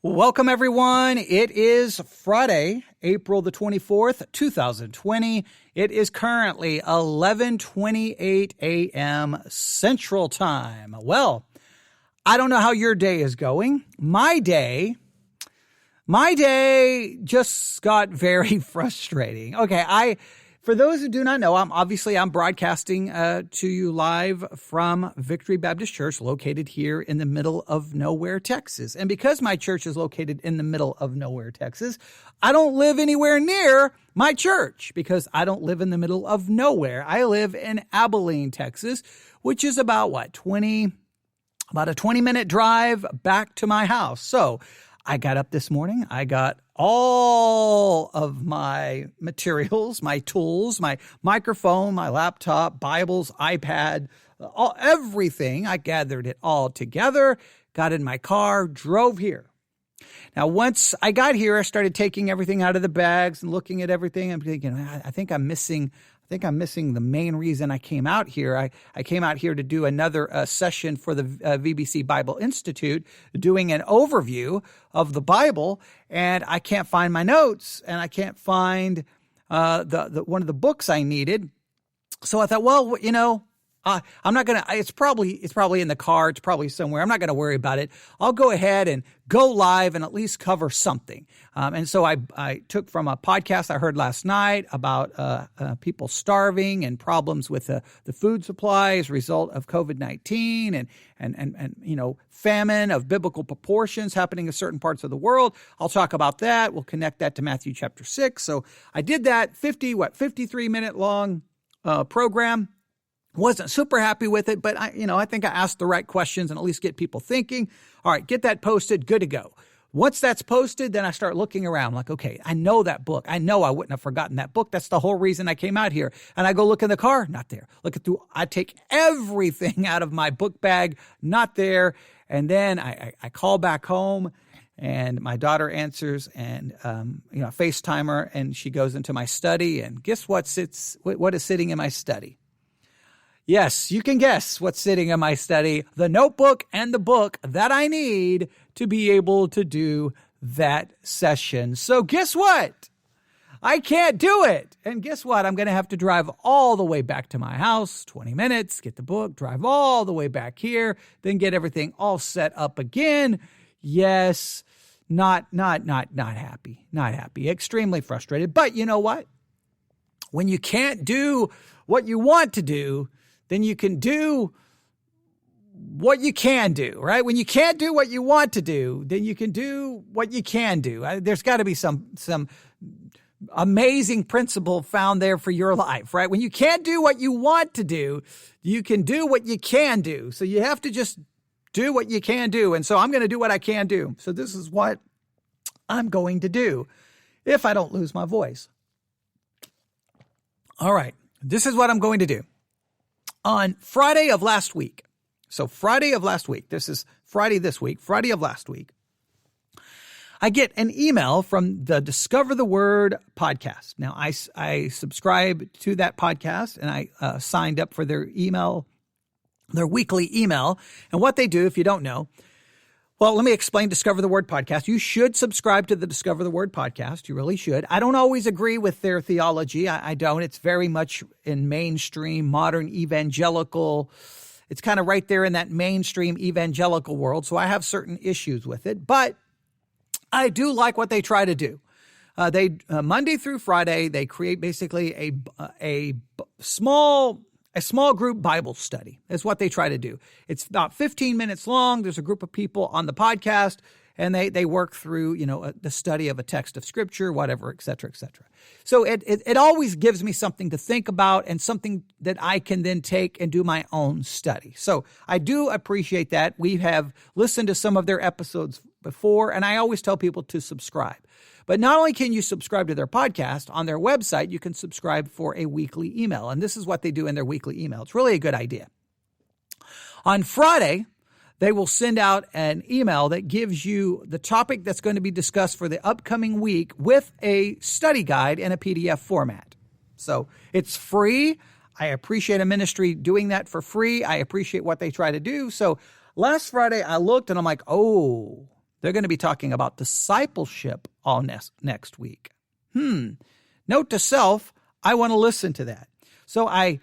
Welcome, everyone. It is Friday, April the 24th, 2020. It is currently 11:28 a.m. Central Time. Well, I don't know how your day is going. My day just got very frustrating. Okay, for those who do not know, I'm broadcasting to you live from Victory Baptist Church, located here in the middle of nowhere, Texas. And because my church is located in the middle of nowhere, Texas, I don't live anywhere near my church because I don't live in the middle of nowhere. I live in Abilene, Texas, which is about a 20-minute drive back to my house. So I got up this morning. I got all of my materials, my tools, my microphone, my laptop, Bibles, iPad, everything. I gathered it all together, got in my car, drove here. Now, once I got here, I started taking everything out of the bags and looking at everything. I'm thinking, I think I'm missing the main reason I came out here. I came out here to do another session for the VBC Bible Institute, doing an overview of the Bible, and I can't find my notes, and I can't find the one of the books I needed. So I thought, well, I'm not going to, it's probably in the car. It's probably somewhere. I'm not going to worry about it. I'll go ahead and go live and at least cover something. And so I took from a podcast I heard last night about people starving and problems with the food supply as a result of COVID-19 and famine of biblical proportions happening in certain parts of the world. I'll talk about that. We'll connect that to Matthew chapter 6. So I did that 53-minute long program. Wasn't super happy with it, but I think I asked the right questions and at least get people thinking. All right, get that posted, good to go. Once that's posted, then I start looking around like, okay, I know that book. I know I wouldn't have forgotten that book. That's the whole reason I came out here. And I go look in the car, not there. I take everything out of my book bag, not there. And then I call back home and my daughter answers and, FaceTime her, and she goes into my study, and guess what is sitting in my study? Yes, you can guess what's sitting in my study, the notebook and the book that I need to be able to do that session. So guess what? I can't do it. And guess what? I'm going to have to drive all the way back to my house, 20 minutes, get the book, drive all the way back here, then get everything all set up again. Yes, not happy, extremely frustrated. But you know what? When you can't do what you want to do, then you can do what you can do, right? When you can't do what you want to do, then you can do what you can do. There's got to be some amazing principle found there for your life, right? When you can't do what you want to do, you can do what you can do. So you have to just do what you can do. And so I'm going to do what I can do. So this is what I'm going to do if I don't lose my voice. All right. This is what I'm going to do. On Friday of last week, this is Friday this week, Friday of last week, I get an email from the Discover the Word podcast. Now, I subscribe to that podcast, and I signed up for their weekly email. And what they do, if you don't know, well, let me explain Discover the Word podcast. You should subscribe to the Discover the Word podcast. You really should. I don't always agree with their theology. I don't. It's very much in mainstream, modern evangelical. It's kind of right there in that mainstream evangelical world. So I have certain issues with it. But I do like what they try to do. They Monday through Friday, they create basically a small group Bible study is what they try to do. It's about 15 minutes long. There's a group of people on the podcast, and they work through, the study of a text of scripture, whatever, et cetera, et cetera. So it always gives me something to think about and something that I can then take and do my own study. So I do appreciate that. We have listened to some of their episodes before, and I always tell people to subscribe. But not only can you subscribe to their podcast, on their website, you can subscribe for a weekly email. And this is what they do in their weekly email. It's really a good idea. On Friday, they will send out an email that gives you the topic that's going to be discussed for the upcoming week with a study guide in a PDF format. So it's free. I appreciate a ministry doing that for free. I appreciate what they try to do. So last Friday I looked and I'm like, oh, They're going to be talking about discipleship all next week. Note to self, I want to listen to that. So I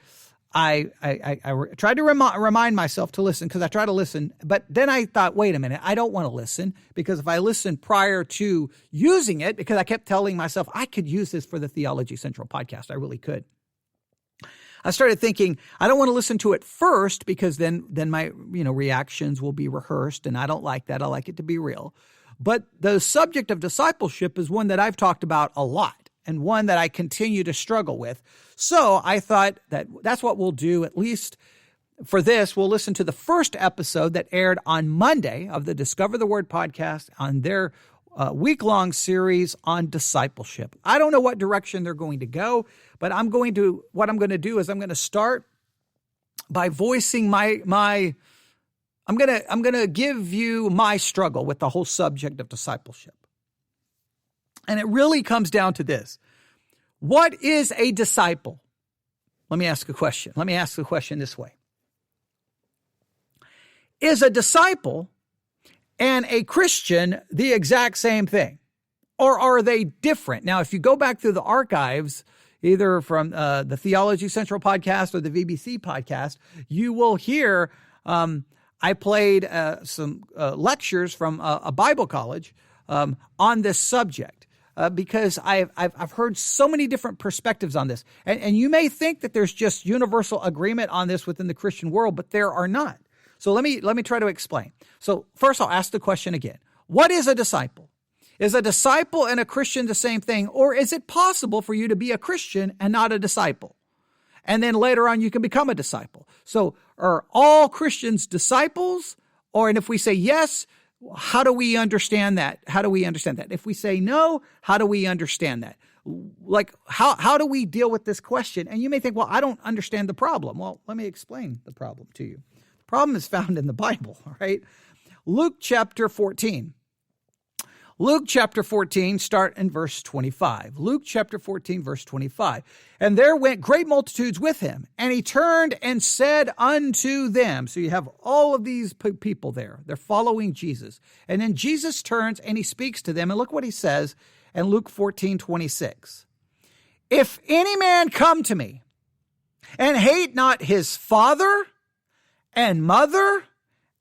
tried to remind myself to listen because I try to listen. But then I thought, wait a minute, I don't want to listen because if I listen prior to using it, because I kept telling myself I could use this for the Theology Central podcast. I really could. I started thinking, I don't want to listen to it first because then my reactions will be rehearsed, and I don't like that. I like it to be real. But the subject of discipleship is one that I've talked about a lot and one that I continue to struggle with. So I thought that's what we'll do, at least for this. We'll listen to the first episode that aired on Monday of the Discover the Word podcast on their week-long series on discipleship. I don't know what direction they're going to go, but what I'm going to do is I'm going to start by voicing I'm going to give you my struggle with the whole subject of discipleship. And it really comes down to this. What is a disciple? Let me ask a question. Let me ask the question this way. Is a disciple and a Christian the exact same thing? Or are they different? Now, if you go back through the archives, either from the Theology Central podcast or the VBC podcast, you will hear I played some lectures from a Bible college on this subject because I've heard so many different perspectives on this. And you may think that there's just universal agreement on this within the Christian world, but there are not. So let me try to explain. So first I'll ask the question again. What is a disciple? Is a disciple and a Christian the same thing? Or is it possible for you to be a Christian and not a disciple? And then later on you can become a disciple. So are all Christians disciples? And if we say yes, how do we understand that? How do we understand that? If we say no, how do we understand that? Like, how do we deal with this question? And you may think, well, I don't understand the problem. Well, let me explain the problem to you. Problem is found in the Bible, all right? Luke chapter 14. Luke chapter 14, start in verse 25. Luke chapter 14, verse 25. And there went great multitudes with him, and he turned and said unto them. So you have all of these people there. They're following Jesus. And then Jesus turns and he speaks to them. And look what he says in Luke 14, 26. If any man come to me and hate not his father and mother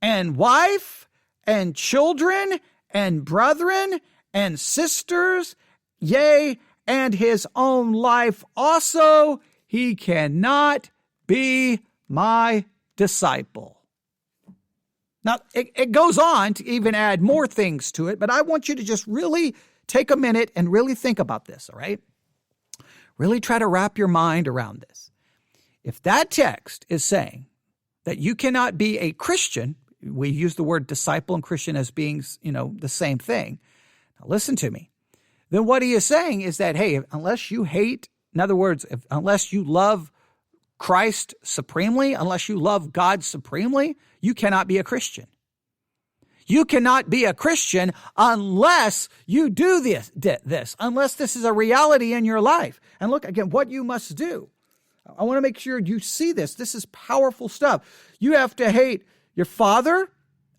and wife and children and brethren and sisters, yea, and his own life also, he cannot be my disciple. Now, it goes on to even add more things to it, but I want you to just really take a minute and really think about this, all right? Really try to wrap your mind around this. If that text is saying that you cannot be a Christian, we use the word disciple and Christian as being, the same thing. Now listen to me. Then what he is saying is that, hey, unless you hate, in other words, unless you love Christ supremely, unless you love God supremely, you cannot be a Christian. You cannot be a Christian unless you do this, unless this is a reality in your life. And look, again, what you must do. I want to make sure you see this. This is powerful stuff. You have to hate your father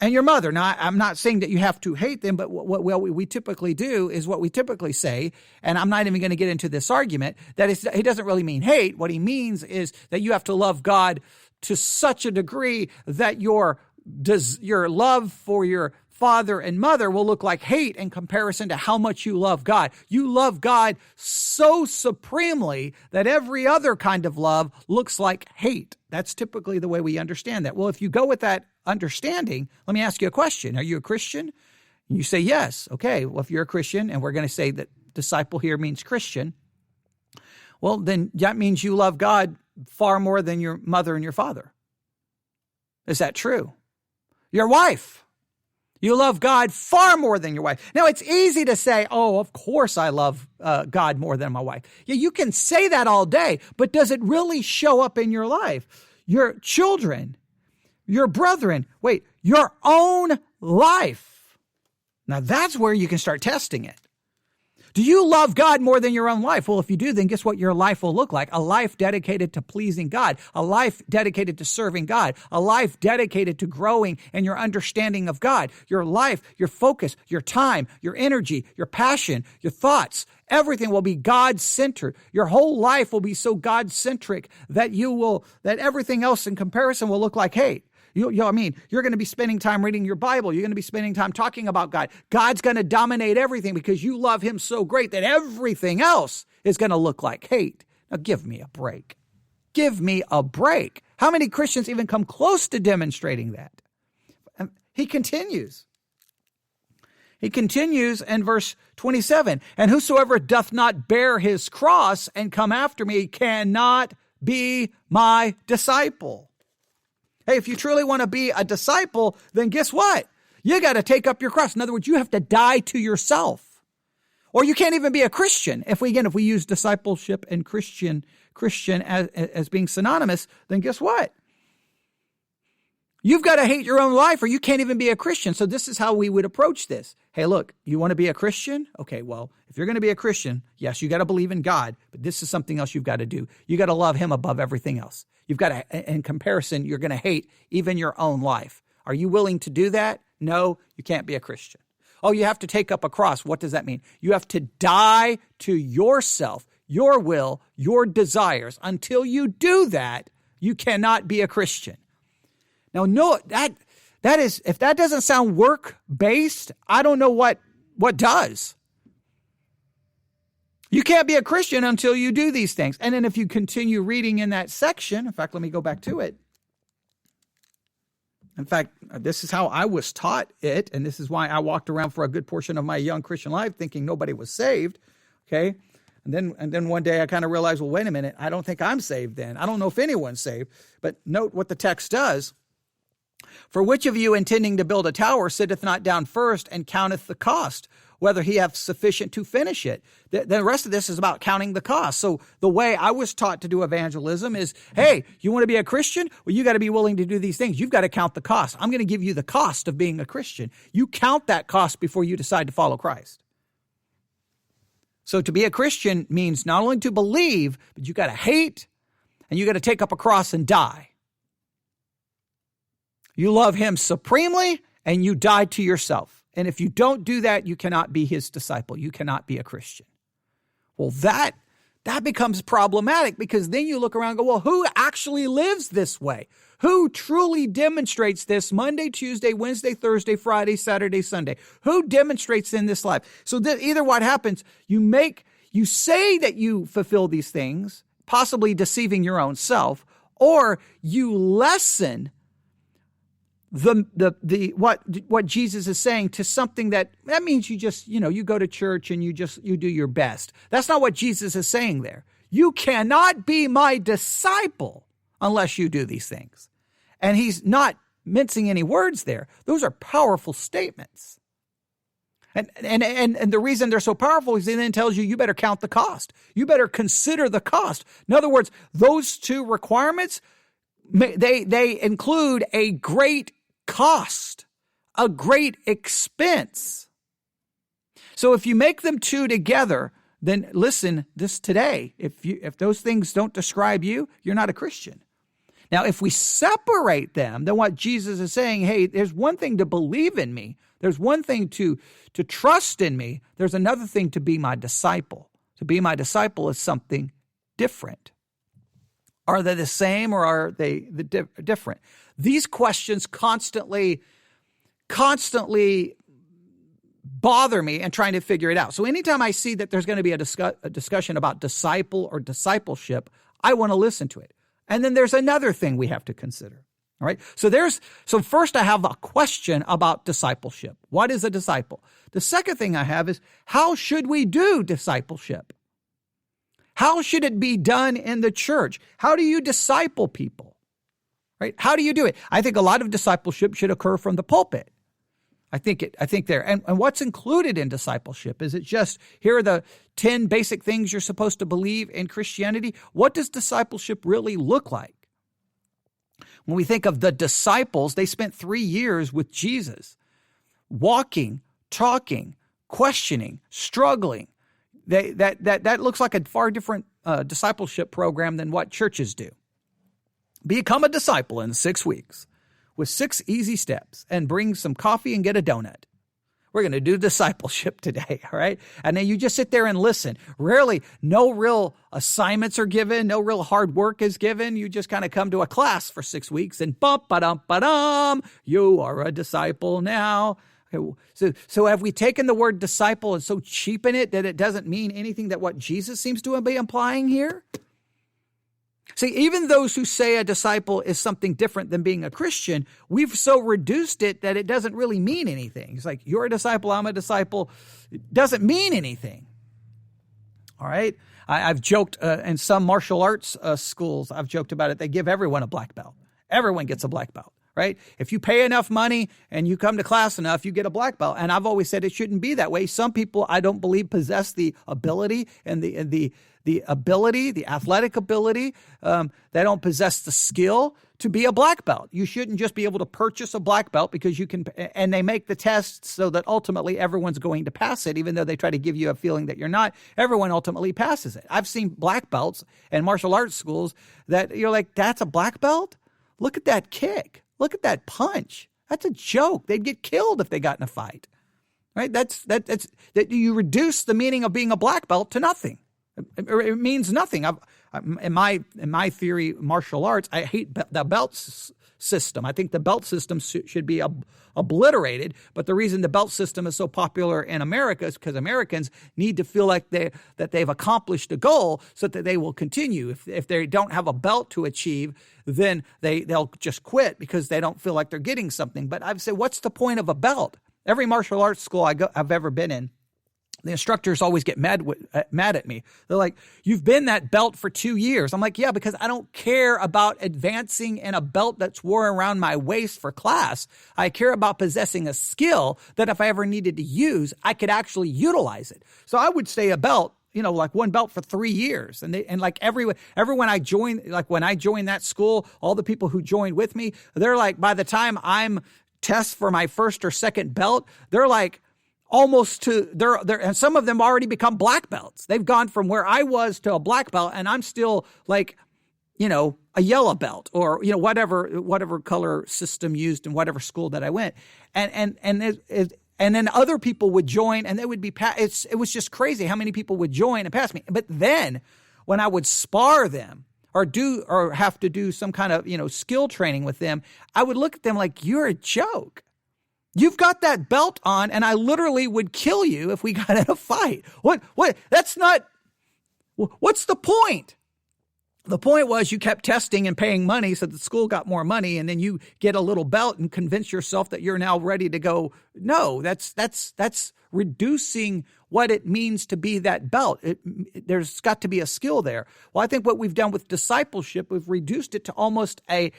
and your mother. Now, I'm not saying that you have to hate them, but what we typically do is what we typically say, and I'm not even going to get into this argument, that he doesn't really mean hate. What he means is that you have to love God to such a degree that your love for your father and mother will look like hate in comparison to how much you love God. You love God so supremely that every other kind of love looks like hate. That's typically the way we understand that. Well, if you go with that understanding, let me ask you a question. Are you a Christian? You say yes. Okay, well, if you're a Christian, and we're going to say that disciple here means Christian, well, then that means you love God far more than your mother and your father. Is that true? Your wife. You love God far more than your wife. Now, it's easy to say, oh, of course I love God more than my wife. Yeah, you can say that all day, but does it really show up in your life? Your children, your brethren, your own life. Now, that's where you can start testing it. Do you love God more than your own life? Well, if you do, then guess what your life will look like? A life dedicated to pleasing God, a life dedicated to serving God, a life dedicated to growing in your understanding of God. Your life, your focus, your time, your energy, your passion, your thoughts, everything will be God-centered. Your whole life will be so God-centric that that everything else in comparison will look like hate. You're going to be spending time reading your Bible. You're going to be spending time talking about God. God's going to dominate everything because you love him so great that everything else is going to look like hate. Now, give me a break. Give me a break. How many Christians even come close to demonstrating that? He continues. He continues in verse 27, and whosoever doth not bear his cross and come after me cannot be my disciple. Hey, if you truly want to be a disciple, then guess what? You got to take up your cross. In other words, you have to die to yourself. Or you can't even be a Christian. If we use discipleship and Christian as being synonymous, then guess what? You've got to hate your own life or you can't even be a Christian. So this is how we would approach this. Hey, look, you want to be a Christian? Okay, well, if you're going to be a Christian, yes, you got to believe in God, but this is something else you've got to do. You got to love him above everything else. You've got to, in comparison, you're going to hate even your own life. Are you willing to do that? No, you can't be a Christian. Oh, you have to take up a cross. What does that mean? You have to die to yourself, your will, your desires. Until you do that, you cannot be a Christian. Now, no, that is, if that doesn't sound work-based, I don't know what does. You can't be a Christian until you do these things. And then if you continue reading in that section, in fact, let me go back to it. In fact, this is how I was taught it, and this is why I walked around for a good portion of my young Christian life thinking nobody was saved, okay? And then one day I kind of realized, well, wait a minute, I don't think I'm saved then. I don't know if anyone's saved. But note what the text does. For which of you intending to build a tower sitteth not down first and counteth the cost, whether he hath sufficient to finish it? The rest of this is about counting the cost. So the way I was taught to do evangelism is, hey, you want to be a Christian? Well, you got to be willing to do these things. You've got to count the cost. I'm going to give you the cost of being a Christian. You count that cost before you decide to follow Christ. So to be a Christian means not only to believe, but you got to hate and you got to take up a cross and die. You love him supremely and you die to yourself. And if you don't do that, you cannot be his disciple. You cannot be a Christian. Well, that becomes problematic because then you look around and go, well, who actually lives this way? Who truly demonstrates this Monday, Tuesday, Wednesday, Thursday, Friday, Saturday, Sunday? Who demonstrates in this life? So that either what happens, you say that you fulfill these things, possibly deceiving your own self, or you lessen what Jesus is saying to something that means you just, you go to church and you do your best. That's not what Jesus is saying there. You cannot be my disciple unless you do these things. And he's not mincing any words there. Those are powerful statements. And the reason they're so powerful is he then tells you better count the cost. You better consider the cost. In other words, those two requirements, they include a great cost, a great expense. So if you make them two together, then listen, this today, if those things don't describe you, you're not a Christian. Now, if we separate them, then what Jesus is saying, hey, there's one thing to believe in me. There's one thing to trust in me. There's another thing to be my disciple. To be my disciple is something different. Are they the same or are they different? These questions constantly bother me and trying to figure it out. So anytime I see that there's going to be a discussion about disciple or discipleship, I want to listen to it. And then there's another thing we have to consider. All right. So first I have a question about discipleship. What is a disciple? The second thing I have is, how should we do discipleship? How should it be done in the church? How do you disciple people? Right? How do you do it? I think a lot of discipleship should occur from the pulpit. I think there. And what's included in discipleship? Is it just, here are the 10 basic things you're supposed to believe in Christianity? What does discipleship really look like? When we think of the disciples, they spent 3 years with Jesus, walking, talking, questioning, struggling, that looks like a far different discipleship program than what churches do. Become a disciple in 6 weeks with 6 easy steps and bring some coffee and get a donut. We're going to do discipleship today, all right? And then you just sit there and listen. Rarely, no real assignments are given. No real hard work is given. You just kind of come to a class for 6 weeks and bump-ba-dum-ba-dum, you are a disciple now. Okay, so have we taken the word disciple and so cheapen it that it doesn't mean anything that what Jesus seems to be implying here? See, even those who say a disciple is something different than being a Christian, we've so reduced it that it doesn't really mean anything. It's like, you're a disciple, I'm a disciple. It doesn't mean anything. All right? I've joked in some martial arts schools, I've joked about it. They give everyone a black belt. Everyone gets a black belt, right? If you pay enough money and you come to class enough, you get a black belt. And I've always said it shouldn't be that way. Some people, I don't believe, possess the ability and the athletic ability. They don't possess the skill to be a black belt. You shouldn't just be able to purchase a black belt because you can, and they make the tests so that ultimately everyone's going to pass it, even though they try to give you a feeling that you're not. Everyone ultimately passes it. I've seen black belts in martial arts schools that you're like, that's a black belt? Look at that kick. Look at that punch. That's a joke. They'd get killed if they got in a fight. Right? That's you reduce the meaning of being a black belt to nothing. It means nothing. In my theory, martial arts, I hate the belt system. I think the belt system should be obliterated. But the reason the belt system is so popular in America is because Americans need to feel like that they've accomplished a goal so that they will continue. If they don't have a belt to achieve, then they'll just quit because they don't feel like they're getting something. But I've said, what's the point of a belt? Every martial arts school I've ever been in, the instructors always get mad at me. They're like, you've been that belt for 2 years. I'm like, yeah, because I don't care about advancing in a belt that's worn around my waist for class. I care about possessing a skill that if I ever needed to use, I could actually utilize it. So I would say a belt, like one belt for 3 years. And like everyone I joined, like when I joined that school, all the people who joined with me, they're like, by the time I'm test for my first or second belt, they're like, almost to they're and some of them already become black belts. They've gone from where I was to a black belt, and I'm still like, a yellow belt or whatever color system used in whatever school that I went. And then other people would join, and they would be it was just crazy how many people would join and pass me. But then when I would spar them or have to do some kind of skill training with them, I would look at them like, you're a joke. You've got that belt on, and I literally would kill you if we got in a fight. What? That's not, what's the point? The point was you kept testing and paying money so the school got more money, and then you get a little belt and convince yourself that you're now ready to go. No, that's reducing what it means to be that belt. There's got to be a skill there. Well, I think what we've done with discipleship, we've reduced it to almost a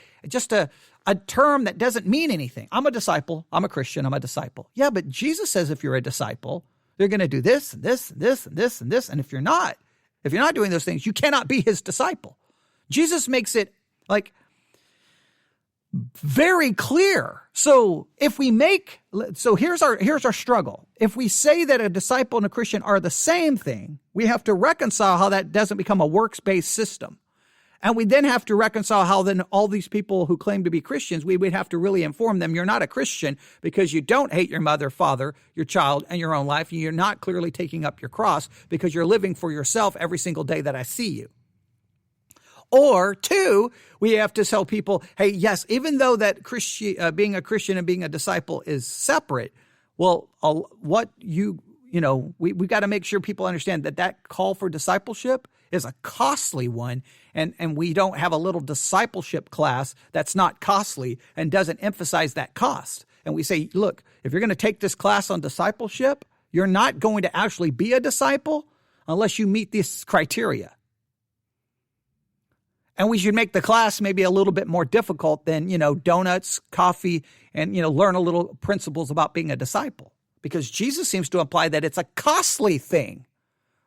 term that doesn't mean anything. I'm a disciple. I'm a Christian. I'm a disciple. Yeah, but Jesus says if you're a disciple, you're going to do this and this and this and this and this. And if you're not doing those things, you cannot be his disciple. Jesus makes it like very clear. So here's our struggle. If we say that a disciple and a Christian are the same thing, we have to reconcile how that doesn't become a works-based system. And we then have to reconcile how then all these people who claim to be Christians, we would have to really inform them you're not a Christian because you don't hate your mother, father, your child, and your own life. And you're not clearly taking up your cross because you're living for yourself every single day that I see you. Or 2, we have to tell people, hey, yes, even though that being a Christian and being a disciple is separate, well, we got to make sure people understand that call for discipleship is a costly one, and we don't have a little discipleship class that's not costly and doesn't emphasize that cost. And we say, look, if you're going to take this class on discipleship, you're not going to actually be a disciple unless you meet this criteria. And we should make the class maybe a little bit more difficult than, donuts, coffee, and, learn a little principles about being a disciple. Because Jesus seems to imply that it's a costly thing.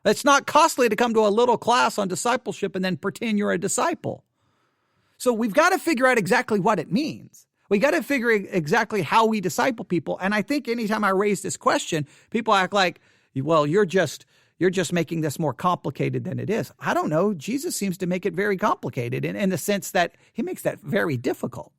It's not costly to come to a little class on discipleship and then pretend you're a disciple. So we've got to figure out exactly what it means. We got to figure exactly how we disciple people. And I think anytime I raise this question, people act like, well, you're just you're just making this more complicated than it is. I don't know. Jesus seems to make it very complicated in the sense that he makes that very difficult.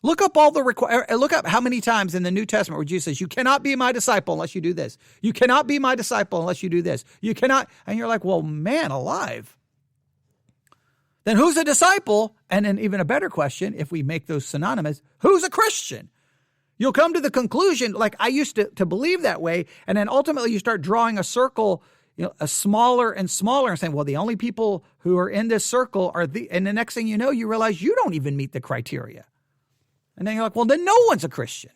Look up look up how many times in the New Testament where Jesus says, you cannot be my disciple unless you do this. You cannot be my disciple unless you do this. You cannot. And you're like, well, man alive. Then who's a disciple? And then even a better question, if we make those synonymous, who's a Christian? You'll come to the conclusion, like I used to believe that way, and then ultimately you start drawing a circle, a smaller and smaller, and saying, well, the only people who are in this circle are and the next thing you know, you realize you don't even meet the criteria. And then you're like, well, then no one's a Christian.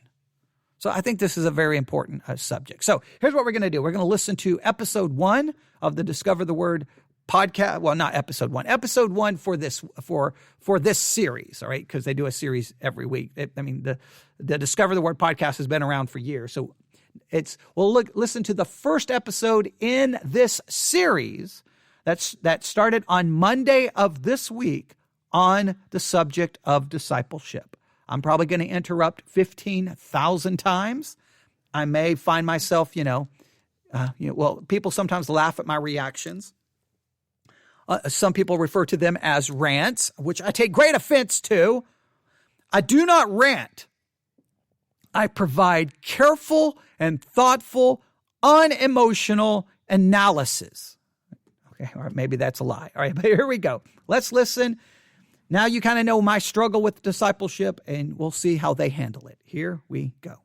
So I think this is a very important subject. So here's what we're going to do. We're going to listen to episode 1 of the Discover the Word podcast. Well, not episode 1. Episode 1 for this series, all right? Because they do a series every week. The Discover the Word podcast has been around for years. So listen to the first episode in this series that started on Monday of this week on the subject of discipleship. I'm probably going to interrupt 15,000 times. I may find myself, people sometimes laugh at my reactions. Some people refer to them as rants, which I take great offense to. I do not rant. I provide careful and thoughtful, unemotional analysis. Okay, all right, maybe that's a lie. All right, but here we go. Let's listen. Now you kind of know my struggle with discipleship, and we'll see how they handle it. Here we go.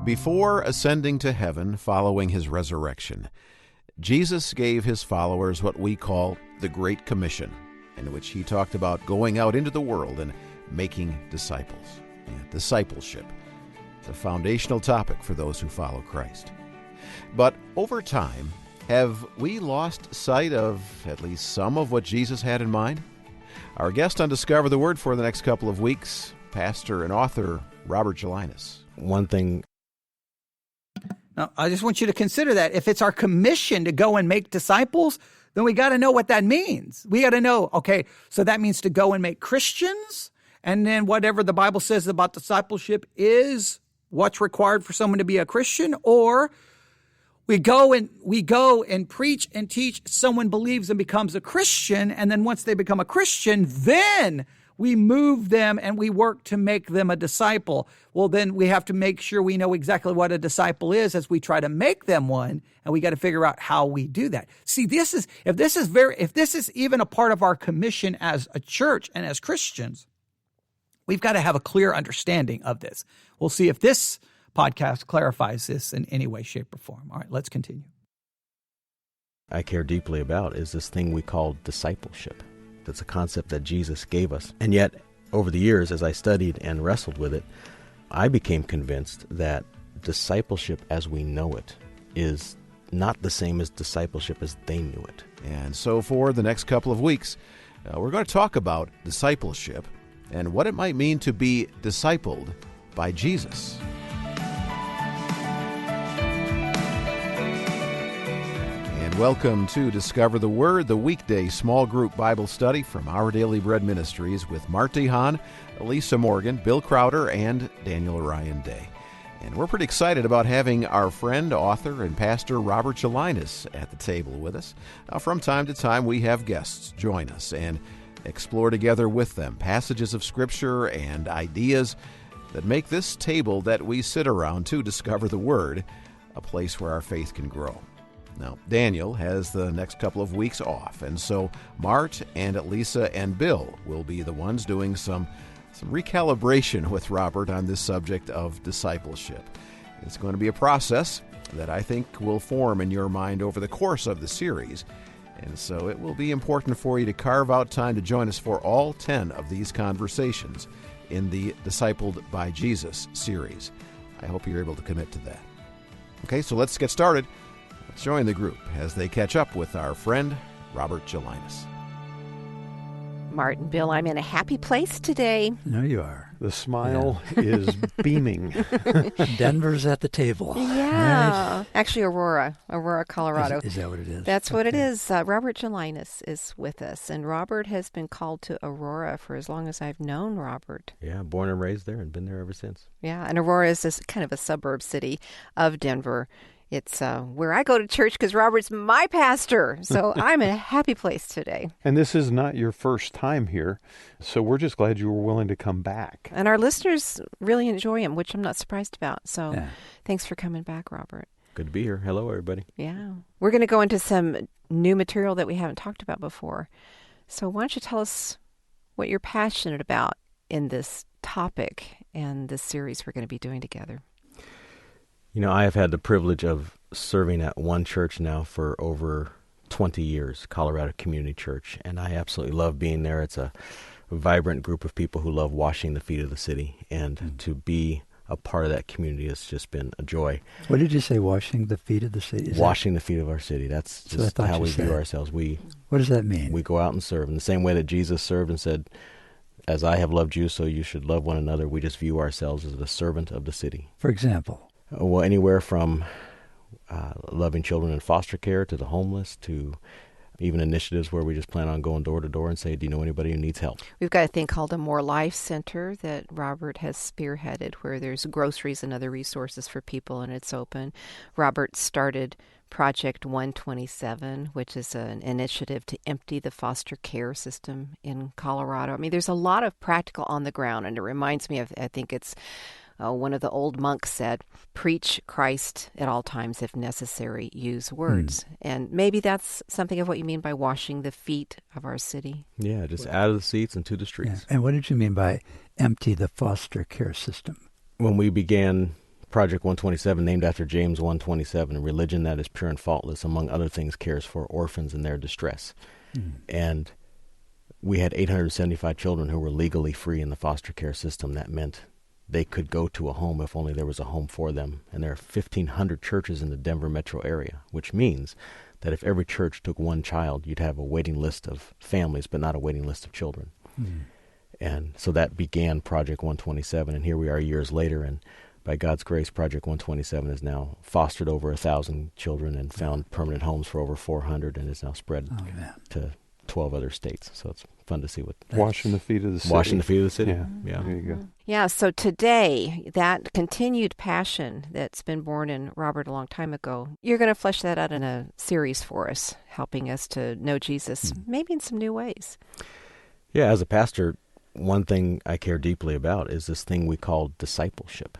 Before ascending to heaven following his resurrection, Jesus gave his followers what we call the Great Commission, in which he talked about going out into the world and making disciples. Discipleship, the foundational topic for those who follow Christ. But over time, have we lost sight of at least some of what Jesus had in mind? Our guest on Discover the Word for the next couple of weeks, pastor and author Robert Gelinas. One thing. Now, I just want you to consider that if it's our commission to go and make disciples, then we got to know what that means. We got to know, okay, so that means to go and make Christians, and then whatever the Bible says about discipleship is what's required for someone to be a Christian, or we go and preach and teach, someone believes and becomes a Christian, and then once they become a Christian, then we move them and we work to make them a disciple. Well, then we have to make sure we know exactly what a disciple is as we try to make them one, and we got to figure out how we do that. See, if this is even a part of our commission as a church and as Christians, we've got to have a clear understanding of this. We'll see if this podcast clarifies this in any way, shape, or form. All right, let's continue. I care deeply about is this thing we call discipleship. That's a concept that Jesus gave us. And yet, over the years, as I studied and wrestled with it, I became convinced that discipleship as we know it is not the same as discipleship as they knew it. And so for the next couple of weeks, we're going to talk about discipleship and what it might mean to be discipled by Jesus. Welcome to Discover the Word, the weekday small group Bible study from Our Daily Bread Ministries with Marty Hahn, Elisa Morgan, Bill Crowder, and Daniel Ryan Day. And we're pretty excited about having our friend, author, and pastor Robert Gelinas at the table with us. Now, from time to time, we have guests join us and explore together with them passages of Scripture and ideas that make this table that we sit around to discover the Word a place where our faith can grow. Now, Daniel has the next couple of weeks off, and so Mart and Lisa and Bill will be the ones doing some recalibration with Robert on this subject of discipleship. It's going to be a process that I think will form in your mind over the course of the series, and so it will be important for you to carve out time to join us for all 10 of these conversations in the Discipled by Jesus series. I hope you're able to commit to that. Okay, so let's get started. Join the group as they catch up with our friend, Robert Gelinas. Martin, Bill, I'm in a happy place today. No, you are. The smile is beaming. Denver's at the table. Yeah. Right? Actually, Aurora, Colorado. Is that what it is? That's what it is. Robert Gelinas is with us, and Robert has been called to Aurora for as long as I've known Robert. Yeah, born and raised there and been there ever since. Yeah, and Aurora is this kind of a suburb city of Denver. It's where I go to church because Robert's my pastor, so I'm in a happy place today. And this is not your first time here, so we're just glad you were willing to come back. And our listeners really enjoy him, which I'm not surprised about. So Thanks for coming back, Robert. Good to be here. Hello, everybody. Yeah. We're going to go into some new material that we haven't talked about before. So why don't you tell us what you're passionate about in this topic and this series we're going to be doing together? You know, I have had the privilege of serving at one church now for over 20 years, Colorado Community Church, and I absolutely love being there. It's a vibrant group of people who love washing the feet of the city, and to be a part of that community has just been a joy. What did you say, washing the feet of the city? Washing the feet of our city. That's just how we view ourselves. What does that mean? We go out and serve in the same way that Jesus served and said, as I have loved you, so you should love one another. We just view ourselves as the servant of the city. For example? Well, anywhere from loving children in foster care to the homeless to even initiatives where we just plan on going door to door and say, do you know anybody who needs help? We've got a thing called a More Life Center that Robert has spearheaded where there's groceries and other resources for people, and it's open. Robert started Project 127, which is an initiative to empty the foster care system in Colorado. I mean, there's a lot of practical on the ground, and it reminds me of, I think it's one of the old monks said, preach Christ at all times, if necessary, use words. And maybe that's something of what you mean by washing the feet of our city. Yeah, just out of the seats and to the streets. Yeah. And what did you mean by empty the foster care system? When we began Project 127, named after James 1:27, a religion that is pure and faultless, among other things, cares for orphans in their distress. And we had 875 children who were legally free in the foster care system. That meant they could go to a home if only there was a home for them. And there are 1,500 churches in the Denver metro area, which means that if every church took one child, you'd have a waiting list of families, but not a waiting list of children. And so that began Project 127, and here we are years later, and by God's grace, Project 127 has now fostered over 1,000 children and found permanent homes for over 400, and is now spread to 12 other states. So it's fun to see what Washing the feet of the city. Washing the feet of the city. Yeah. There you go. Yeah, so today, that continued passion that's been born in Robert a long time ago, you're going to flesh that out in a series for us, helping us to know Jesus, maybe in some new ways. Yeah, as a pastor, one thing I care deeply about is this thing we call discipleship.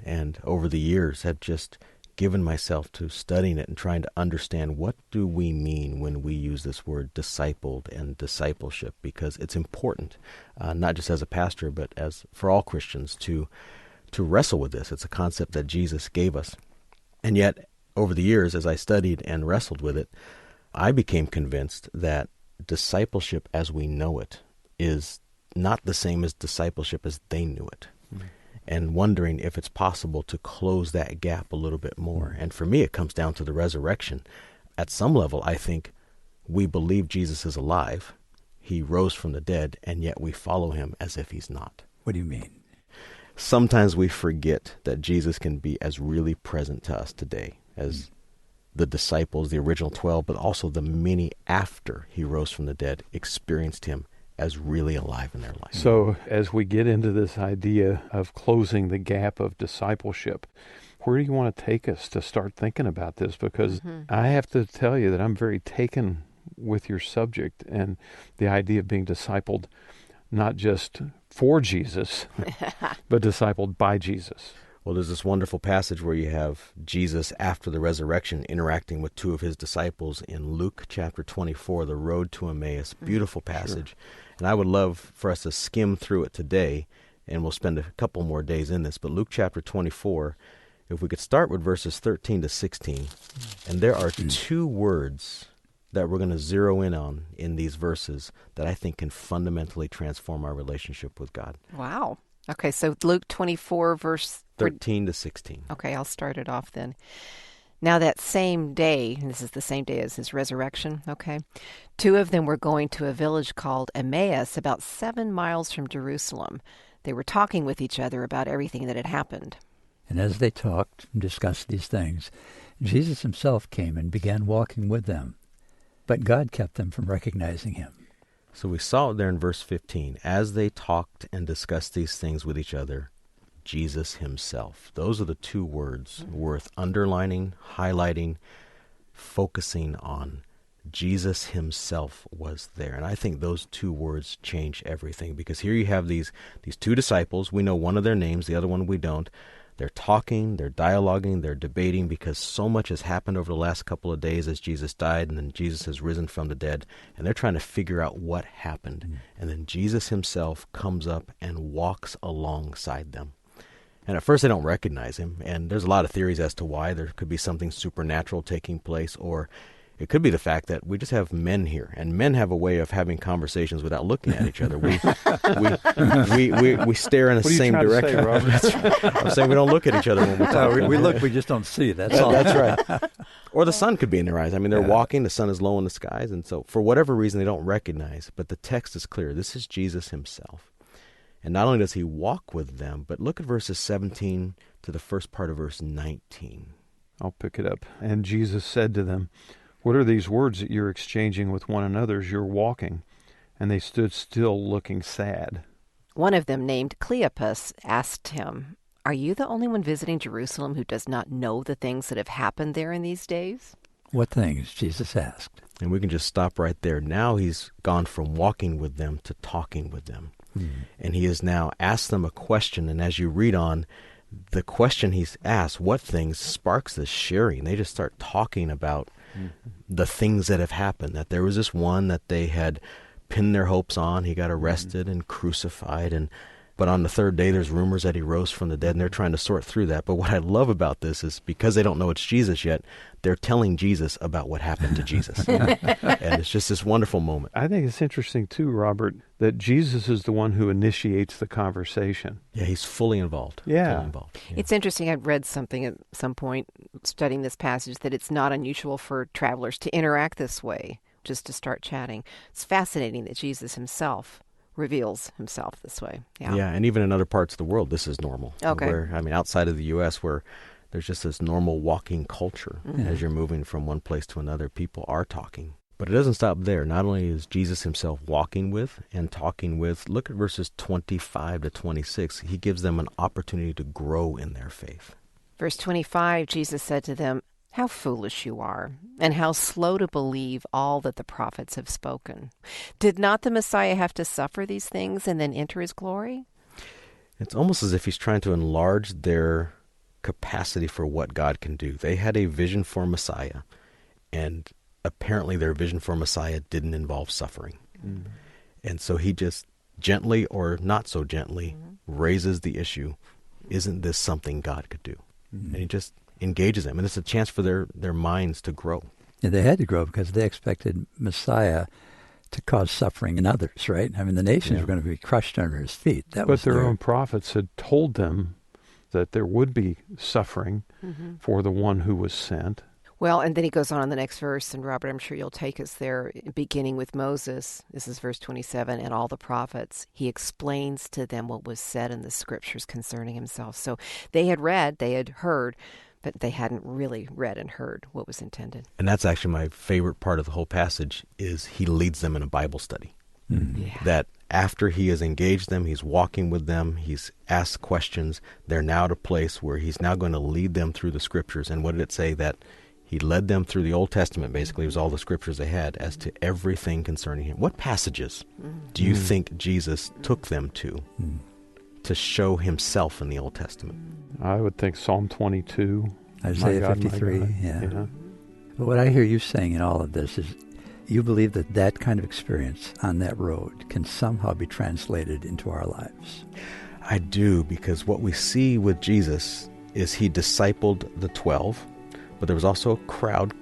And over the years, have just given myself to studying it and trying to understand what do we mean when we use this word discipled and discipleship, because it's important, not just as a pastor, but as for all Christians to wrestle with this. It's a concept that Jesus gave us. And yet, over the years, as I studied and wrestled with it, I became convinced that discipleship as we know it is not the same as discipleship as they knew it. And wondering if it's possible to close that gap a little bit more. And for me, it comes down to the resurrection. At some level, I think we believe Jesus is alive. He rose from the dead, and yet we follow him as if he's not. What do you mean? Sometimes we forget that Jesus can be as really present to us today as the disciples, the original 12, but also the many after he rose from the dead experienced him as really alive in their life. So as we get into this idea of closing the gap of discipleship, where do you want to take us to start thinking about this? Because I have to tell you that I'm very taken with your subject and the idea of being discipled, not just for Jesus, but discipled by Jesus. Well, there's this wonderful passage where you have Jesus after the resurrection interacting with two of his disciples in Luke chapter 24, the road to Emmaus. Beautiful passage. Sure. And I would love for us to skim through it today, and we'll spend a couple more days in this. But Luke chapter 24, if we could start with verses 13 to 16. And there are two words that we're going to zero in on in these verses that I think can fundamentally transform our relationship with God. Wow. Okay, so Luke 24, verse 13 to 16. Okay, I'll start it off then. Now that same day, and this is the same day as his resurrection, okay, 2 of them were going to a village called Emmaus, about 7 miles from Jerusalem. They were talking with each other about everything that had happened. And as they talked and discussed these things, Jesus himself came and began walking with them. But God kept them from recognizing him. So we saw it there in verse 15. As they talked and discussed these things with each other, Jesus himself. Those are the 2 words worth underlining, highlighting, focusing on. Jesus himself was there. And I think those 2 words change everything, because here you have these 2 disciples. We know one of their names, the other one we don't. They're talking, they're dialoguing, they're debating, because so much has happened over the last couple of days as Jesus died, and then Jesus has risen from the dead, and they're trying to figure out what happened. And then Jesus himself comes up and walks alongside them. And at first they don't recognize him, and there's a lot of theories as to why. There could be something supernatural taking place, or it could be the fact that we just have men here, and men have a way of having conversations without looking at each other. We stare in the same direction. What are you trying to say, Robert? I'm saying we don't look at each other when we talk. We look, we just don't see. That's all. That's right. Or the sun could be in their eyes. I mean, they're walking, the sun is low in the skies, and so for whatever reason they don't recognize. But the text is clear. This is Jesus himself. And not only does he walk with them, but look at verses 17 to the first part of verse 19. I'll pick it up. And Jesus said to them, "What are these words that you're exchanging with one another as you're walking?" And they stood still, looking sad. One of them, named Cleopas, asked him, "Are you the only one visiting Jerusalem who does not know the things that have happened there in these days?" What things? Jesus asked. And we can just stop right there. Now he's gone from walking with them to talking with them. And he has now asked them a question. And as you read on, the question he's asked, what things, sparks this sharing. They just start talking about the things that have happened. That there was this one that they had pinned their hopes on. He got arrested and crucified. But on the 3rd day, there's rumors that he rose from the dead, and they're trying to sort through that. But what I love about this is because they don't know it's Jesus yet, they're telling Jesus about what happened to Jesus. And it's just this wonderful moment. I think it's interesting, too, Robert, that Jesus is the one who initiates the conversation. Yeah, he's fully involved. Yeah. Fully involved. Yeah. It's interesting. I've read something at some point studying this passage that it's not unusual for travelers to interact this way, just to start chatting. It's fascinating that Jesus himself reveals himself this way. Yeah, and even in other parts of the world, this is normal. Okay. Where, I mean, outside of the U.S., where there's just this normal walking culture. As you're moving from one place to another, people are talking. But it doesn't stop there. Not only is Jesus himself walking with and talking with, look at verses 25 to 26. He gives them an opportunity to grow in their faith. Verse 25, Jesus said to them, "How foolish you are, and how slow to believe all that the prophets have spoken. Did not the Messiah have to suffer these things and then enter his glory?" It's almost as if he's trying to enlarge their capacity for what God can do. They had a vision for Messiah, and apparently their vision for Messiah didn't involve suffering. And so he just gently or not so gently raises the issue, isn't this something God could do? And he just engages them, and it's a chance for their minds to grow. Yeah, they had to grow because they expected Messiah to cause suffering in others, right? I mean, the nations were going to be crushed under his feet. But their own prophets had told them that there would be suffering for the one who was sent. Well, and then he goes on in the next verse, and Robert, I'm sure you'll take us there, beginning with Moses. This is verse 27, and all the prophets. He explains to them what was said in the scriptures concerning himself. So they had read, they had heard, but they hadn't really read and heard what was intended. And that's actually my favorite part of the whole passage, is he leads them in a Bible study. Yeah. That after he has engaged them, he's walking with them, he's asked questions, they're now at a place where he's now going to lead them through the scriptures. And what did it say? That he led them through the Old Testament, basically. It was all the scriptures they had as to everything concerning him. What passages do you think Jesus took them to show himself in the Old Testament? I would think Psalm 22. Isaiah 53, yeah. But what I hear you saying in all of this is you believe that that kind of experience on that road can somehow be translated into our lives. I do, because what we see with Jesus is he discipled the 12, but there was also a crowd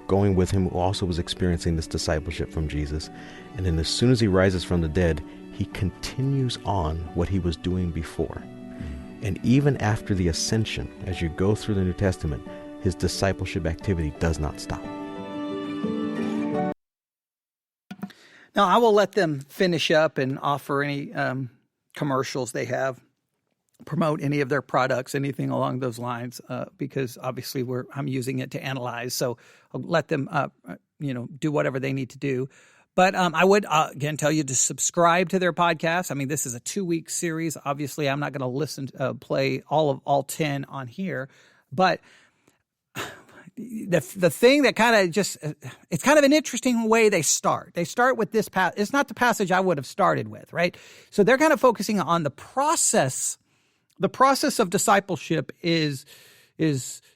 going with him who also was experiencing this discipleship from Jesus. And then as soon as he rises from the dead, he continues on what he was doing before. And even after the ascension, as you go through the New Testament, his discipleship activity does not stop. Now, I will let them finish up and offer any commercials they have, promote any of their products, anything along those lines, because obviously I'm using it to analyze. So I'll let them, do whatever they need to do. But I would, again, tell you to subscribe to their podcast. I mean, this is a 2-week series. Obviously, I'm not going to play all 10 on here. But the thing that kind of it's kind of an interesting way they start. They start with this passage. It's not the passage I would have started with, right? So they're kind of focusing on the process. The process of discipleship is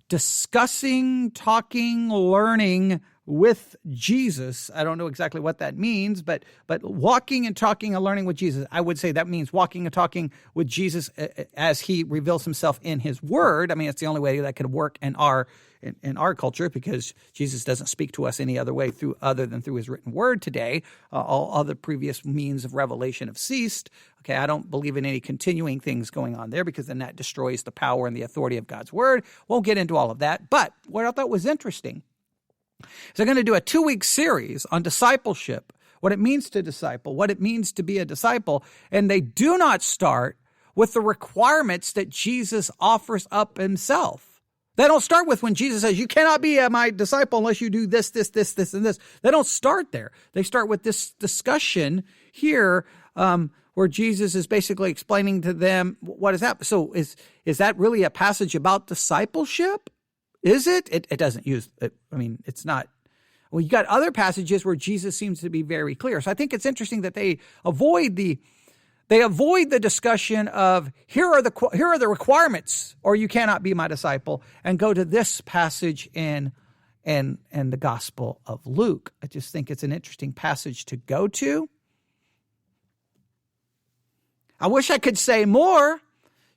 discussing, talking, learning with Jesus. I don't know exactly what that means, but walking and talking and learning with Jesus, I would say that means walking and talking with Jesus as he reveals himself in his word. I mean, it's the only way that could work in our culture, because Jesus doesn't speak to us any other way other than through his written word today. All other previous means of revelation have ceased. Okay, I don't believe in any continuing things going on there, because then that destroys the power and the authority of God's word. Won't get into all of that. But what I thought was interesting is they're going to do a 2-week series on discipleship, what it means to disciple, what it means to be a disciple, and they do not start with the requirements that Jesus offers up himself. They don't start with when Jesus says, you cannot be my disciple unless you do this, this, this, this, and this. They don't start there. They start with this discussion here where Jesus is basically explaining to them what is happening. So is that really a passage about discipleship? Is it? It doesn't use it. I mean, it's not. Well, you got other passages where Jesus seems to be very clear. So I think it's interesting that they avoid the discussion of here are the requirements, or you cannot be my disciple, and go to this passage in the Gospel of Luke. I just think it's an interesting passage to go to. I wish I could say more.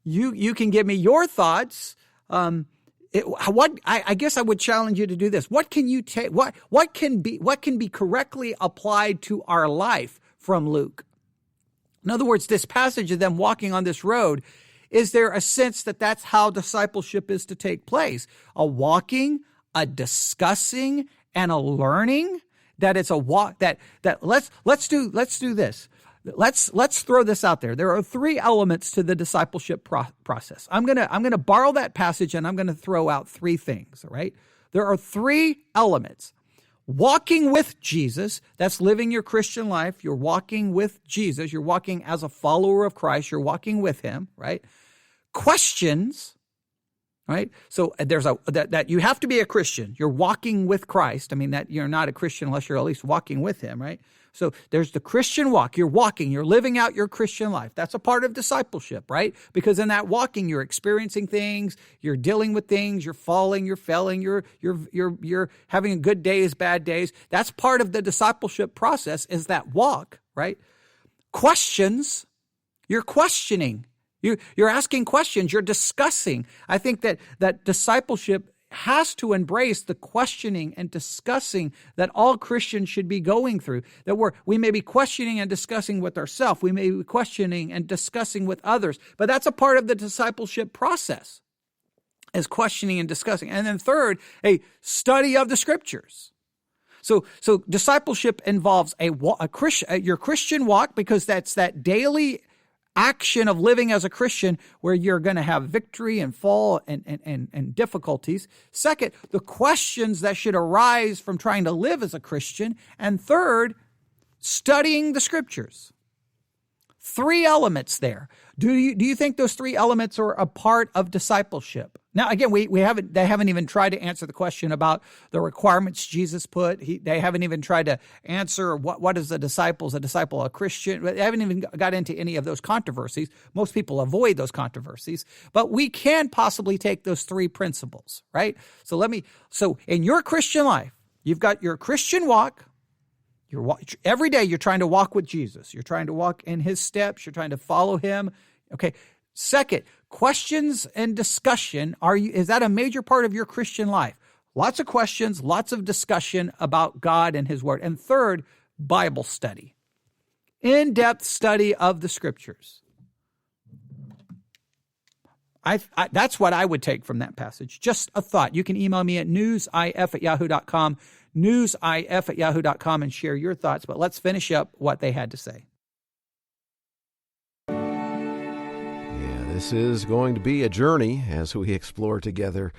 You can give me your thoughts. I guess I would challenge you to do this. What can you take? What can be correctly applied to our life from Luke? In other words, this passage of them walking on this road, is there a sense that that's how discipleship is to take place? A walking, a discussing, and a learning. That it's a walk. That let's do this. Let's throw this out there. There are 3 elements to the discipleship process. I'm gonna borrow that passage and I'm gonna throw out 3 things. All right. There are 3 elements. Walking with Jesus, that's living your Christian life. You're walking with Jesus. You're walking as a follower of Christ. You're walking with him, right? Questions, right? So there's that you have to be a Christian. You're walking with Christ. I mean, that you're not a Christian unless you're at least walking with him, right? So there's the Christian walk. You're walking. You're living out your Christian life. That's a part of discipleship, right? Because in that walking, you're experiencing things. You're dealing with things. You're falling. You're failing. You're having good days, bad days. That's part of the discipleship process, is that walk, right? Questions. You're questioning. You're asking questions. You're discussing. I think that discipleship has to embrace the questioning and discussing that all Christians should be going through. That we may be questioning and discussing with ourselves. We may be questioning and discussing with others. But that's a part of the discipleship process, is questioning and discussing. And then third, a study of the scriptures. So discipleship involves your Christian walk, because that's that daily action of living as a Christian where you're going to have victory and fall and difficulties. Second, the questions that should arise from trying to live as a Christian. And third, studying the scriptures. 3 elements there. Do you think those 3 elements are a part of discipleship? Now, again, they haven't even tried to answer the question about the requirements Jesus put. They haven't even tried to answer what is a disciple, a Christian. They haven't even got into any of those controversies. Most people avoid those controversies, but we can possibly take those 3 principles, right? So in your Christian life, you've got your Christian walk. Every day you're trying to walk with Jesus. You're trying to walk in his steps. You're trying to follow him. Okay. Second, questions and discussion. Is that a major part of your Christian life? Lots of questions, lots of discussion about God and his word. And third, Bible study. In-depth study of the scriptures. That's what I would take from that passage. Just a thought. You can email me at newsif@yahoo.com, newsif@yahoo.com, and share your thoughts. But let's finish up what they had to say. Yeah, this is going to be a journey as we explore together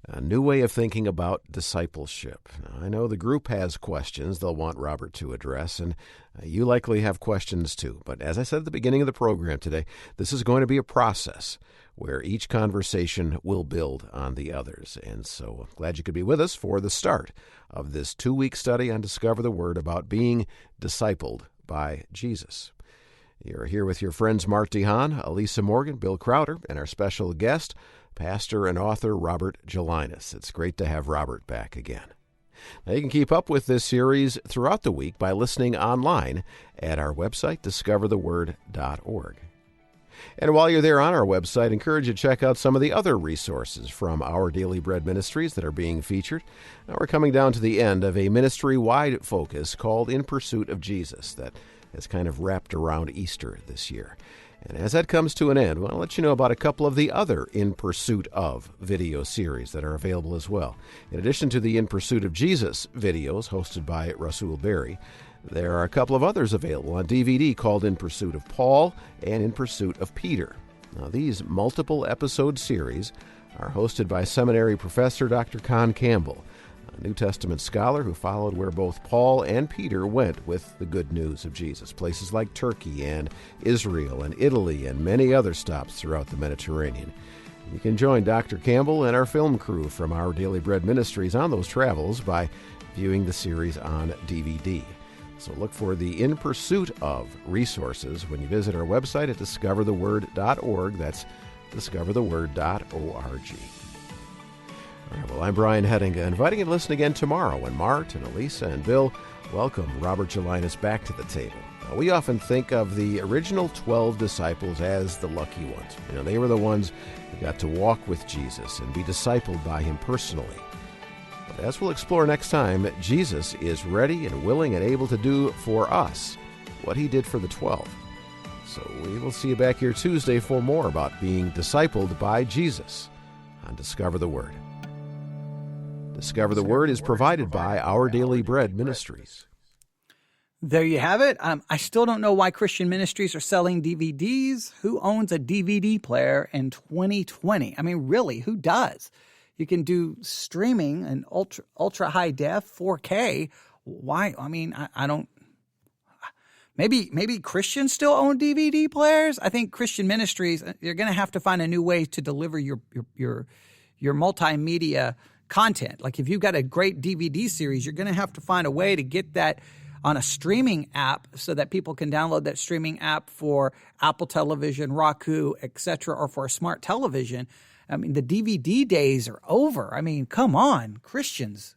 a new way of thinking about discipleship. Now, I know the group has questions they'll want Robert to address, and you likely have questions too. But as I said at the beginning of the program today, this is going to be a process where each conversation will build on the others. And so I'm glad you could be with us for the start of this 2-week study on Discover the Word about being discipled by Jesus. You're here with your friends Marty Hahn, Elisa Morgan, Bill Crowder, and our special guest, pastor and author Robert Gelinas. It's great to have Robert back again. Now, you can keep up with this series throughout the week by listening online at our website, discovertheword.org. And while you're there on our website, I encourage you to check out some of the other resources from Our Daily Bread Ministries that are being featured. Now, we're coming down to the end of a ministry-wide focus called In Pursuit of Jesus that has kind of wrapped around Easter this year. And as that comes to an end, I want to let you know about a couple of the other In Pursuit of video series that are available as well. In addition to the In Pursuit of Jesus videos hosted by Rasul Berry, there are a couple of others available on DVD called In Pursuit of Paul and In Pursuit of Peter. Now, these multiple episode series are hosted by seminary professor Dr. Con Campbell, a New Testament scholar who followed where both Paul and Peter went with the good news of Jesus, places like Turkey and Israel and Italy and many other stops throughout the Mediterranean. You can join Dr. Campbell and our film crew from Our Daily Bread Ministries on those travels by viewing the series on DVD. So look for the In Pursuit of resources when you visit our website at discovertheword.org. That's discovertheword.org. All right, well, I'm Brian Hettinga, inviting you to listen again tomorrow when Mart and Elisa and Bill welcome Robert Gelinas back to the table. Now, we often think of the original 12 disciples as the lucky ones. You know, they were the ones who got to walk with Jesus and be discipled by him personally. But as we'll explore next time, Jesus is ready and willing and able to do for us what he did for the 12. So we will see you back here Tuesday for more about being discipled by Jesus on Discover the Word. Discover the Word is provided by Our Daily Bread Ministries. There you have it. I still don't know why Christian ministries are selling DVDs. Who owns a DVD player in 2020? I mean, really, who does? You can do streaming and ultra high def 4K. Why? I mean, I don't. Maybe Christians still own DVD players. I think Christian ministries, you're going to have to find a new way to deliver your multimedia content. Like if you've got a great DVD series, you're going to have to find a way to get that on a streaming app so that people can download that streaming app for Apple Television, Roku, etc., or for a smart television. I mean, the DVD days are over. I mean, come on, Christians.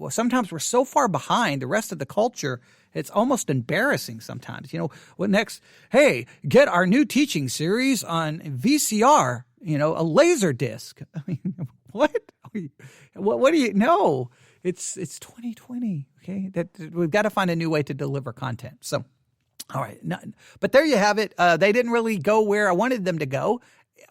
Sometimes we're so far behind the rest of the culture, it's almost embarrassing sometimes. You know, what next? Hey, get our new teaching series on VCR, a laser disc. I mean, what? What do you know? It's 2020, okay? That we've got to find a new way to deliver content. So, all right. But there you have it. They didn't really go where I wanted them to go,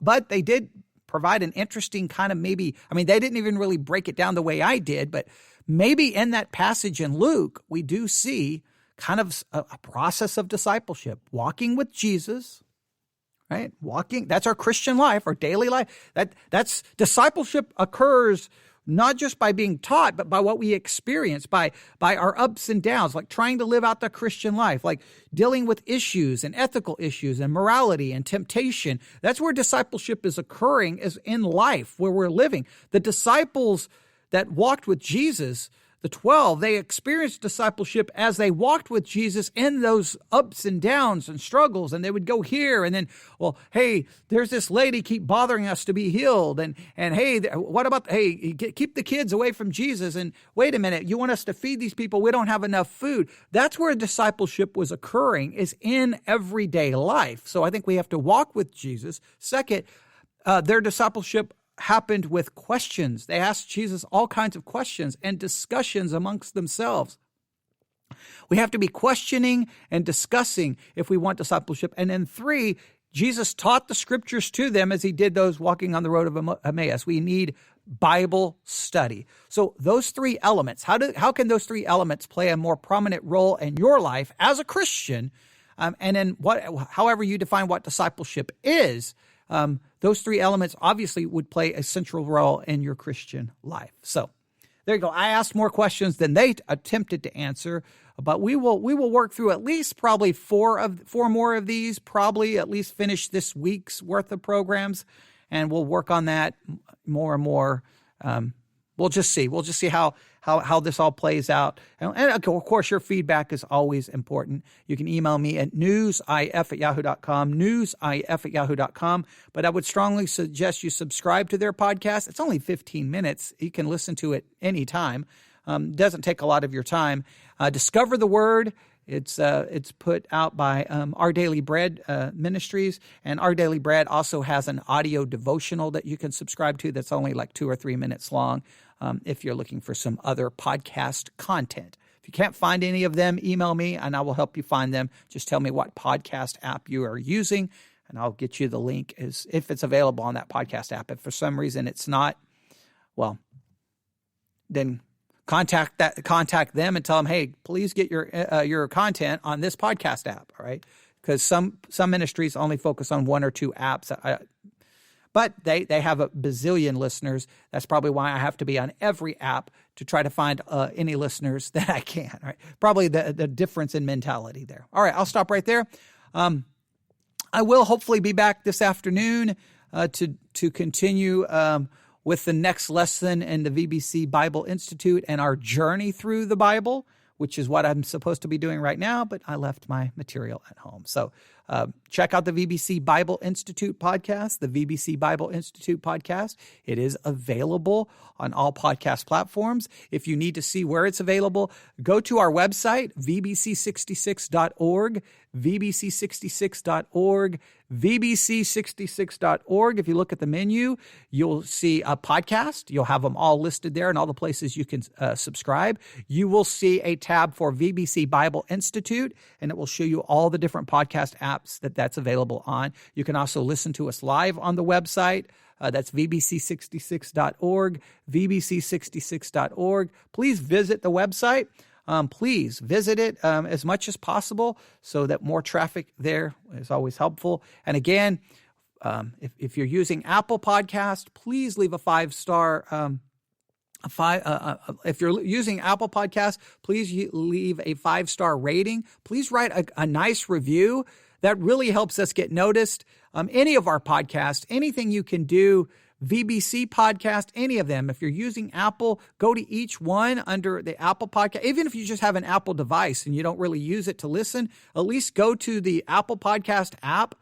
but they did provide an interesting kind of they didn't even really break it down the way I did, but maybe in that passage in Luke, we do see kind of a process of discipleship, walking with Jesus, right? Walking, that's our Christian life, our daily life. That's discipleship occurs not just by being taught, but by what we experience, by our ups and downs, like trying to live out the Christian life, like dealing with issues and ethical issues and morality and temptation. That's where discipleship is occurring, is in life, where we're living. The disciples that walked with Jesus, the 12, they experienced discipleship as they walked with Jesus in those ups and downs and struggles. And they would go here and then, well, hey, there's this lady keep bothering us to be healed. And hey, what about, hey, keep the kids away from Jesus. And wait a minute, you want us to feed these people? We don't have enough food. That's where discipleship was occurring, is in everyday life. So I think we have to walk with Jesus. Second, their discipleship happened with questions. They asked Jesus all kinds of questions and discussions amongst themselves. We have to be questioning and discussing if we want discipleship. And then 3, Jesus taught the scriptures to them as he did those walking on the road of Emmaus. We need Bible study. So those three elements, how can those three elements play a more prominent role in your life as a Christian? And then however you define what discipleship is, those three elements obviously would play a central role in your Christian life. So there you go. I asked more questions than they attempted to answer, but we will work through at least probably four more of these, probably at least finish this week's worth of programs, and we'll work on that more and more. We'll just see. We'll just see how this all plays out. And of course, your feedback is always important. You can email me at newsif@yahoo.com, newsif@yahoo.com. But I would strongly suggest you subscribe to their podcast. It's only 15 minutes. You can listen to it anytime. Doesn't take a lot of your time. Discover the Word. It's put out by Our Daily Bread Ministries, and Our Daily Bread also has an audio devotional that you can subscribe to that's only like 2 or 3 minutes long if you're looking for some other podcast content. If you can't find any of them, email me and I will help you find them. Just tell me what podcast app you are using and I'll get you the link if it's available on that podcast app. If for some reason it's not, well, then contact them and tell them, hey, please get your content on this podcast app, all right? Because some ministries only focus on 1 or 2 apps, but they have a bazillion listeners. That's probably why I have to be on every app to try to find any listeners that I can. Right? Probably the difference in mentality there. All right, I'll stop right there. I will hopefully be back this afternoon to continue with the next lesson in the VBC Bible Institute and our journey through the Bible, which is what I'm supposed to be doing right now, but I left my material at home. So check out the VBC Bible Institute podcast, the VBC Bible Institute podcast. It is available on all podcast platforms. If you need to see where it's available, go to our website, vbc66.org, vbc66.org, vbc66.org. If you look at the menu, you'll see a podcast. You'll have them all listed there and all the places you can subscribe. You will see a tab for VBC Bible Institute, and it will show you all the different podcast apps that's available on. You can also listen to us live on the website. That's vbc66.org, vbc66.org. Please visit the website. Please visit it as much as possible so that more traffic there is always helpful. And again, if you're using Apple Podcast, please leave a 5-star. If you're using Apple Podcast, please leave a 5-star rating. Please write a nice review. That really helps us get noticed. Any of our podcasts, anything you can do, VBC podcast, any of them. If you're using Apple, go to each one under the Apple podcast. Even if you just have an Apple device and you don't really use it to listen, at least go to the Apple Podcast app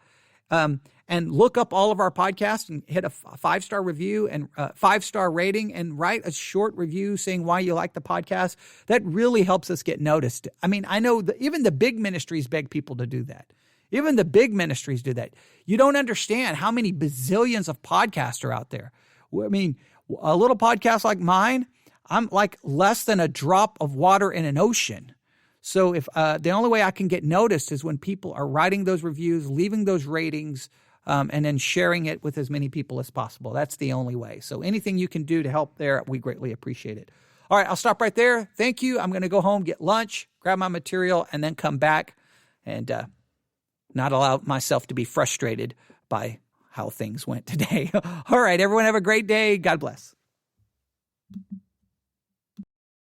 and look up all of our podcasts and hit a 5-star review and 5-star rating and write a short review saying why you like the podcast. That really helps us get noticed. I mean, I know even the big ministries beg people to do that. Even the big ministries do that. You don't understand how many bazillions of podcasts are out there. I mean, a little podcast like mine, I'm like less than a drop of water in an ocean. So if the only way I can get noticed is when people are writing those reviews, leaving those ratings, and then sharing it with as many people as possible. That's the only way. So anything you can do to help there, we greatly appreciate it. All right, I'll stop right there. Thank you. I'm going to go home, get lunch, grab my material, and then come back and not allow myself to be frustrated by how things went today. All right, everyone have a great day. God bless.